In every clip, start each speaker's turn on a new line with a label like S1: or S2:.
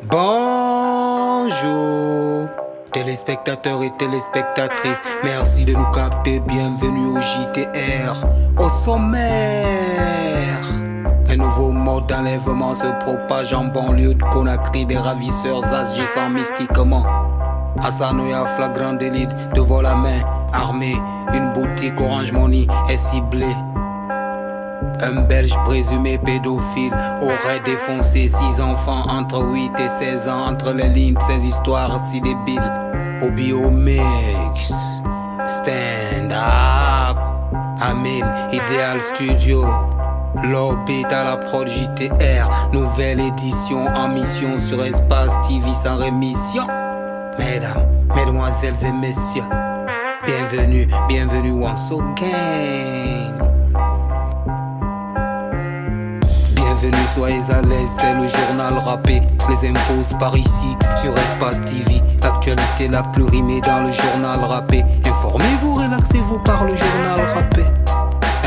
S1: Bonjour, téléspectateurs et téléspectatrices, merci de nous capter, bienvenue au JTR. Au sommaire, un nouveau mode d'enlèvement se propage en banlieue de Conakry. Des ravisseurs agissant mystiquement. Hassanoya, flagrant délit, devant la main, armé. Une boutique Orange Money est ciblée. Un Belge présumé pédophile aurait défoncé 6 enfants entre 8 et 16 ans. Entre les lignes de ces histoires si débiles. Au Biomix, stand up, Amin, Ideal Studio, l'orbit à la prod JTR. Nouvelle édition en mission sur Espace TV sans rémission. Mesdames, mesdemoiselles et messieurs, bienvenue once again. Bienvenue, soyez à l'aise, c'est le journal rappé. Les infos par ici, sur Espace TV. L'actualité la plus rimée dans le journal rappé. Informez-vous, relaxez-vous par le journal rappé.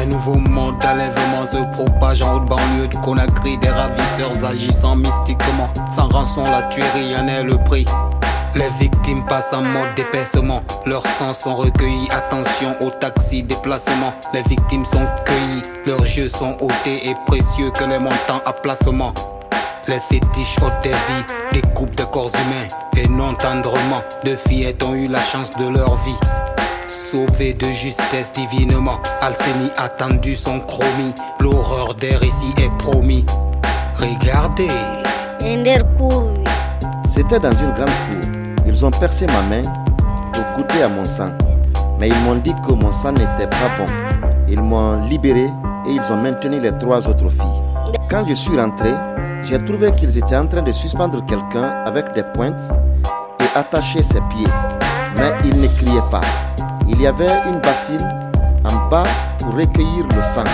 S1: Un nouveau monde d'enlèvement se propage en haute banlieue de Conakry. Des ravisseurs agissant mystiquement. Sans rançon, la tuerie en est le prix. Les victimes passent en mode dépaissement. Leurs sangs sont recueillis, attention au taxi déplacement. Les victimes sont cueillies, leurs jeux sont ôtés et précieux que les montants à placement. Les fétiches ôtent des vies, découpent de corps humains et non tendrement. 2 fillettes ont eu la chance de leur vie, sauvées de justesse divinement. Alcénie attendu son chromie, l'horreur des récits est promis. Regardez.
S2: C'était dans une grande cour. Ils ont percé ma main pour goûter à mon sang. Mais ils m'ont dit que mon sang n'était pas bon. Ils m'ont libéré et ils ont maintenu les 3 autres filles. Quand je suis rentré, j'ai trouvé qu'ils étaient en train de suspendre quelqu'un avec des pointes et attacher ses pieds. Mais ils ne criaient pas. Il y avait une bassine en bas pour recueillir le sang.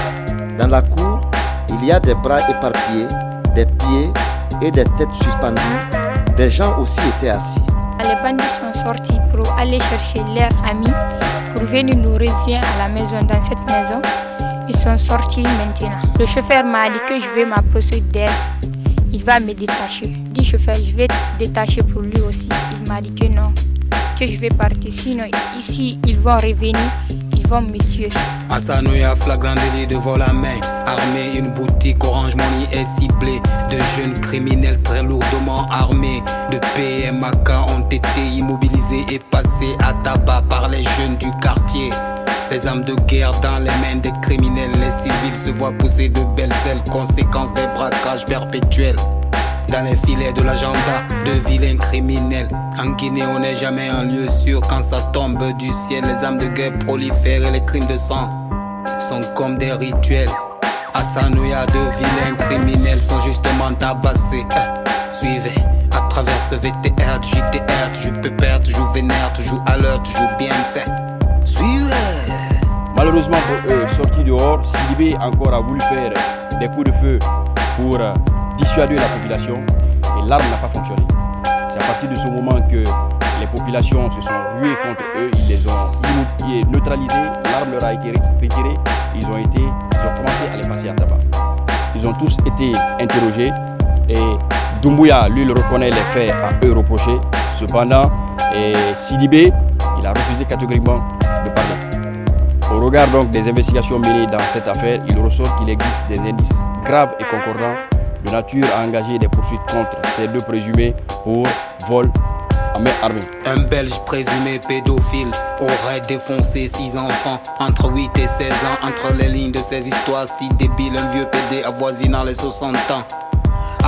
S2: Dans la cour, il y a des bras éparpillés, des pieds et des têtes suspendues. Des gens aussi étaient assis.
S3: Les bandits sont sortis pour aller chercher leurs amis pour venir nous rejoindre à la maison. Dans cette maison, ils sont sortis maintenant. Le chauffeur m'a dit que je vais m'approcher d'elle. Il va me détacher. Dit chauffeur, je vais te détacher pour lui aussi. Il m'a dit que non, que je vais partir. Sinon, ici, ils vont revenir. Ils vont me tuer.
S1: Hassanoya, flagrant délit devant la main, armé. Une boutique Orange Money est ciblée. De jeunes criminels très lourdement armés de PMAK ont été immobilisés et passés à tabac par les jeunes du quartier. Les armes de guerre dans les mains des criminels. Les civils se voient pousser de belles ailes, conséquence des braquages perpétuels. Dans les filets de l'agenda de vilains criminels. En Guinée, on n'est jamais un lieu sûr quand ça tombe du ciel. Les armes de guerre prolifèrent et les crimes de sang sont comme des rituels. Hassanoya, de vilains criminels sont justement tabassés. Suivez à travers ce VTR, JTR, toujours pépère, toujours vénère, toujours à l'heure, toujours bien fait. Suivez.
S4: Malheureusement pour eux, sortis dehors, Sidibé encore a voulu faire des coups de feu pour dissuader la population et l'arme n'a pas fonctionné. C'est à partir de ce moment que les populations se sont ruées contre eux, ils les ont neutralisés, l'arme leur a été retirée, ils ont commencé à les passer à tabac. Ils ont tous été interrogés et Doumbouya, lui, le reconnaît les faits à eux reprochés. Cependant, Sidibé, il a refusé catégoriquement de parler. Au regard donc des investigations menées dans cette affaire, il ressort qu'il existe des indices graves et concordants de nature à engager des poursuites contre ces 2 présumés pour vol à main armée.
S1: Un Belge présumé pédophile aurait défoncé 6 enfants entre 8 et 16 ans. Entre les lignes de ces histoires si débiles, un vieux PD avoisinant les 60 ans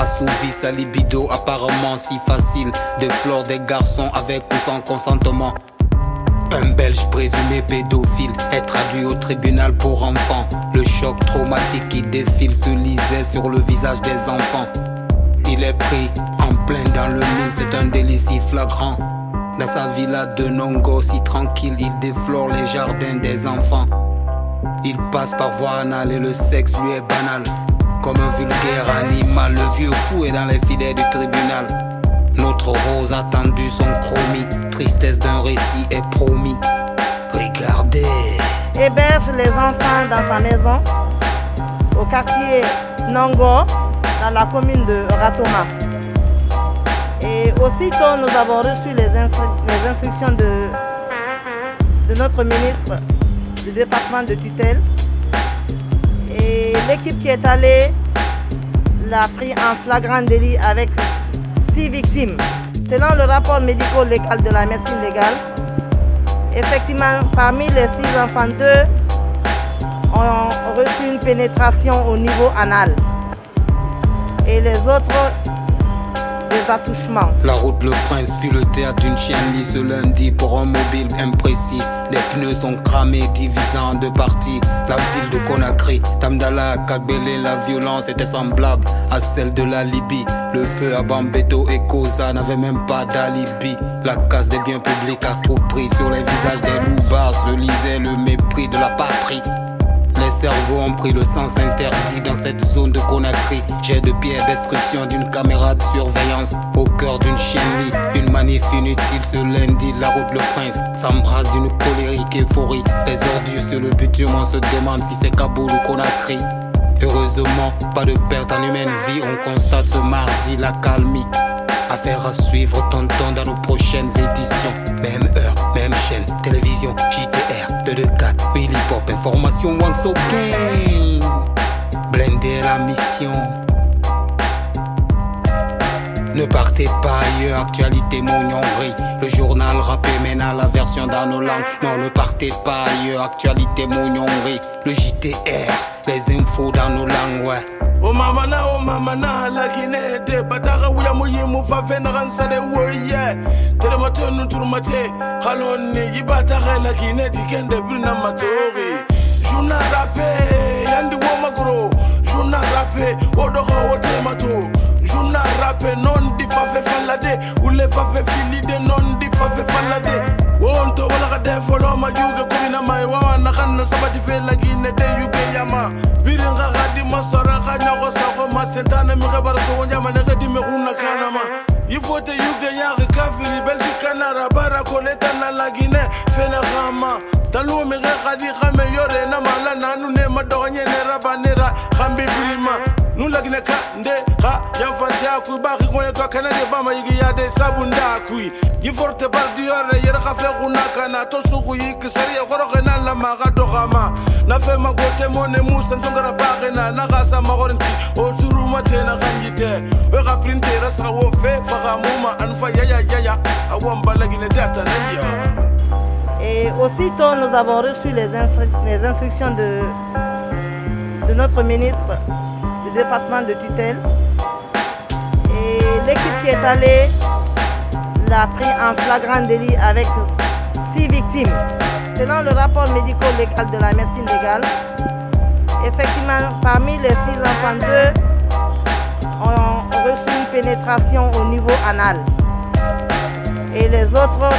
S1: assouvi sa libido apparemment si facile. Déflore des garçons avec ou sans consentement. Un Belge présumé pédophile est traduit au tribunal pour enfants. Le choc traumatique qui défile se lisait sur le visage des enfants. Il est pris en plein dans le mille, c'est un délit si flagrant. Dans sa villa de Nongo si tranquille, il déflore les jardins des enfants. Il passe par voie anale et le sexe lui est banal. Comme un vulgaire animal, le vieux fou est dans les filets du tribunal. Notre rose attendue son chromie, tristesse d'un récit est promis. Regardez.
S5: Héberge les enfants dans sa maison au quartier Nongo, dans la commune de Ratoma. Et aussitôt, nous avons reçu les instructions de notre ministre du département de tutelle. Et l'équipe qui est allée l'a pris en flagrant délit avec 6 victimes. Selon le rapport médico-légal de la médecine légale, effectivement, parmi les 6 enfants, 2 ont reçu une pénétration au niveau anal. Et les autres, des attouchements.
S1: La route Le Prince fut le théâtre d'une chienlit ce lundi pour un mobile imprécis. Les pneus sont cramés, divisés en 2 parties. La ville de Conakry, Tamdala, Kagbele, la violence était semblable à celle de la Libye. Le feu à Bambeto et Koza n'avait même pas d'alibi. La casse des biens publics à tout prix. Sur les visages des loupards se lisait le mépris de la patrie. Les cerveaux ont pris le sens interdit dans cette zone de Conakry. Jet de pierre, destruction d'une caméra de surveillance au cœur d'une chienlit. Une manif inutile ce lundi, la route Le Prince s'embrasse d'une colérique euphorie. Les ordures sur le bitume, on se demande si c'est Kaboul ou Conakry. Heureusement, pas de perte en humaine vie, on constate ce mardi la calmie. Affaire à suivre, tonton, dans nos prochaines éditions. Même heure, même chaîne, télévision, JTR, 224, Willy Pop, information once again. Blender la mission. Ne partez pas ailleurs, actualité mognonnerie. Le journal rappé mène à la version dans nos langues. Non, ne partez pas ailleurs, actualité mognonnerie. Le JTR, les infos dans nos langues, ouais.
S6: O mama na la Guinée de batara wuya muyi mu fa fe na gansa de woye tere mato nu turmate halonni yibata la Guinée dikende birna matori juna rape yandi wo magro juna rape wodo ko wote mato juna rape non di fa fe falade ule fa fe filide non di fa fe falade wonto wala ka de folo ma yuga ko bina mai wa na kan sabati fe la Guinée de yuga yama biringa gadi masara kanya ko sa ko masentana mi gabar so wonja mane gadi me kunna kanama ifote yuga ya kafiri Belgique Canada bara ko leta na la Guinée fena kama talu me gadi khame yore na mala nanu ne madonye ne rabanera khambi birima nu la Guinée ka nde ha ya fante aku ba ko ne to kanade ba ma yigi ya de sabunda ku iforte bardi yore yere khafe kunna kana to suku yik sariya khoro kana la ma ga do khama na fe ma gote mone musa ntongara bagena na gasa magorinti o turu matena ganjite we ga printer sa wo fe faga muma anfa ya awamba la Guinée data na ya.
S5: Et aussitôt nous avons reçu les instructions de notre ministre du département de tutelle. Et l'équipe qui est allée l'a pris en flagrant délit avec 6 victimes. Selon le rapport médico-légal de la médecine légale, effectivement, parmi les 6 enfants, 2 ont reçu une pénétration au niveau anal. Et les autres,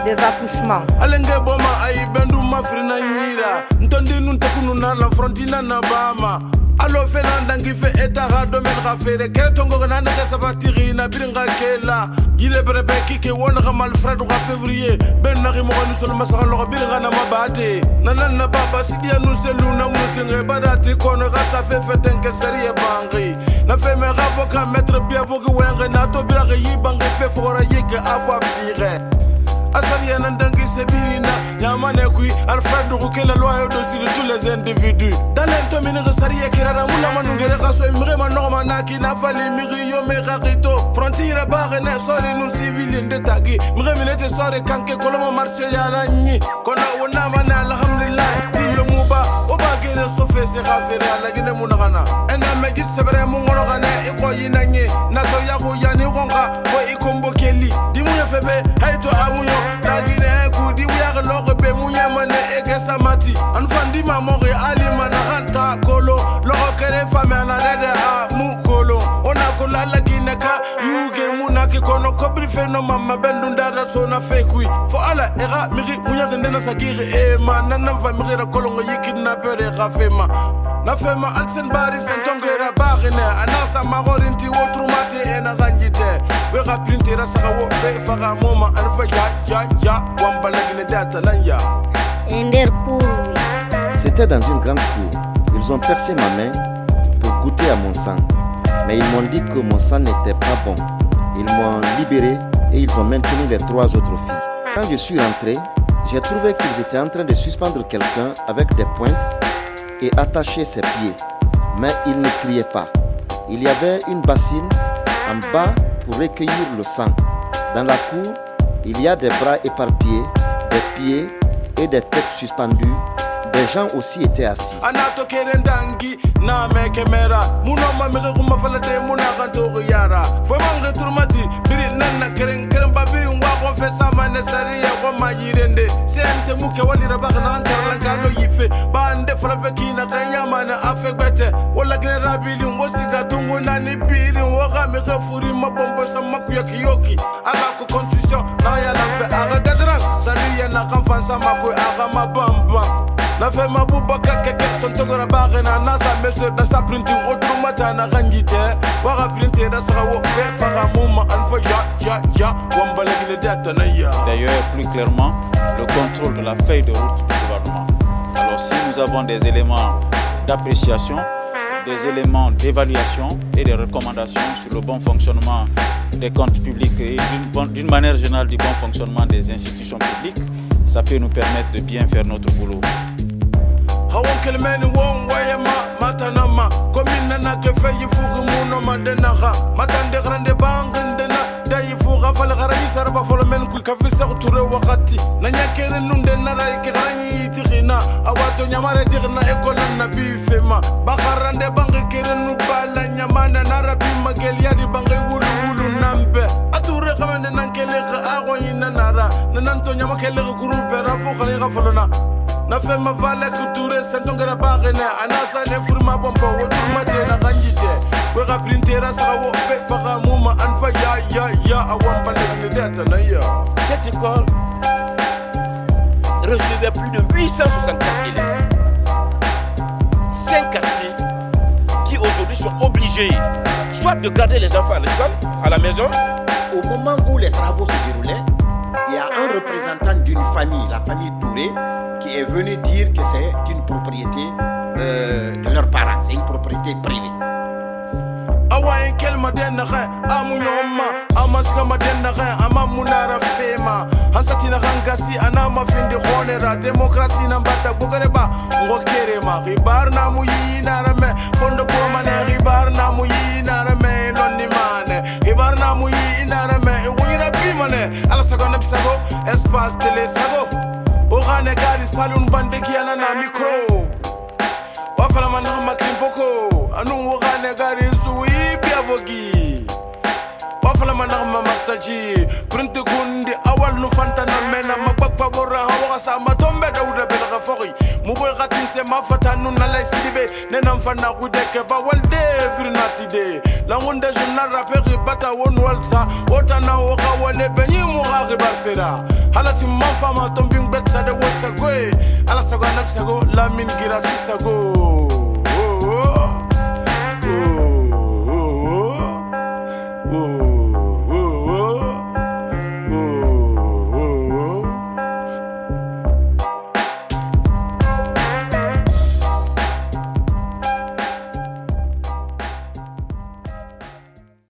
S5: des attouchements.
S6: Alenge boma ay bendu mafrina nyira ntondi nun takunu na la frontina na bama alo fena ndangi fe etara domen rafere kere tongo na na sabatiri na biringa kela ile brebe kike wona mal fred wa février ben nari mo ni sol masara lo biringa na mabade nanan na baba sidia nu selu na mutinge badati kono gasa fe fetenke serie bangi na fe me avocat maître bien vogue wenge na to biraga yibangi fe fora yeke ava fire Asariya nandangi sebirina Yamane kui alfredo kukela loi au-dessus de tous les individus Talento minere sariya kirara mula manungere kaso imire manoma naki na fali miri yo me rarito Frontiere barene sori nun civilien de tagi Mire minete sori kanke kolomo martial yana nyi Kona wona mana alhamdulillah Diyo muba oba gere sofe se rafere ala gine munagana Ena megi sebre mungono gane iko yinanye Naso yaku yani gonga fo ikombo keli Dimu ya febe haito amunyo Nagine kudi wiyaga logo be munye mane ege samati Anfandi mamore alima na ranta kolo Logo kere fame ananede a mu kolo Ona kola la gine ka yuge munaki kono Kobri fe no mama bendu ndada so na fekui Fo ala era miri munyaga ndena sagiri ema Nanamfa miri ra kolongo yikid na pere gafema Na fema alsen bari sentongera barine Anasa magorinti wotrumate ena ganjite Wega printera saka wo fe faga moma Anfa ya wamba la Guinée data nanya
S2: C'était dans une grande cour. Ils ont percé ma main pour goûter à mon sang. Mais ils m'ont dit que mon sang n'était pas bon. Ils m'ont libéré et ils ont maintenu les 3 autres filles. Quand je suis rentré, j'ai trouvé qu'ils étaient en train de suspendre quelqu'un avec des pointes et attacher ses pieds. Mais ils ne criaient pas. Il y avait une bassine en bas pour recueillir le sang. Dans la cour, il y a des bras éparpillés, des pieds et des têtes suspendues. Des gens aussi étaient assis.
S6: Na fe mabuba keke sontogora bagena na sa mesure da sa printing automata na ganjite wa printer da sa wo fe faga muma alfa ya wambale gile data na ya.
S7: D'ailleurs, plus clairement, le contrôle de la feuille de route du gouvernement. Alors si nous avons des éléments d'appréciation, des éléments d'évaluation et des recommandations sur le bon fonctionnement des comptes publics et d'une manière générale du bon fonctionnement des institutions publiques, ça peut nous permettre de bien faire notre boulot.
S6: Hawon kelmeni won wayema matanama komina na ke fayi fugu muno mandena ha matande grande bangandena dayi fuga fal garani sarba fol men ku kafisa ture wakati na nyakere nunde na ray ke garani tigina awato nyamare digna ekolan na bi fema bakarande bangi kere nu bala nyamana na rabi magel yadi bangi wulu nambe ature kamande nankele ga agoyina nara nananto nyamakele groupe rafu khali gafalona na fe ma vale kuture sentongera bagene anasa ne furma bombo woturma te na ganjite we ga printera sa wo fe faga muma anfa ya awamba le data na ya.
S8: Cette école recevait plus de 864 élèves. 5 quartiers qui aujourd'hui sont obligés soit de garder les enfants à l'école, à la maison.
S9: Au moment où les travaux se déroulaient, il y a un représentant d'une famille, la famille Touré, qui est venu dire que c'est une propriété de leurs parents, c'est une propriété privée.
S6: Awa enkel madena kha amunyoma amaska madena kha amamunara fema hasatina gangasi anama findi khonera demokrasi nambata bugareba ngokerema ribar na muyina rame fondo komane ribar na muyina rame lonimane ribar na muyina rame wira bimane ala sago na bisago espace télé sago ogane gari salon bandeki ana na micro wafala manama krimpoko anu ogane gari suwi biavogi wafala manama mastaji printe kundi awal nu fantana mena mabak favora hawa sa matombe dauda belga fori muboy khatin se mafatanu na lay sidibe nenam fana kudeke ba walde birnatide la ngonde journal rapper bata won walsa otana woka wale benyi mu gari barfera halati manfama tombing bet sa de wosago ala sago nafsago la min gira sisago.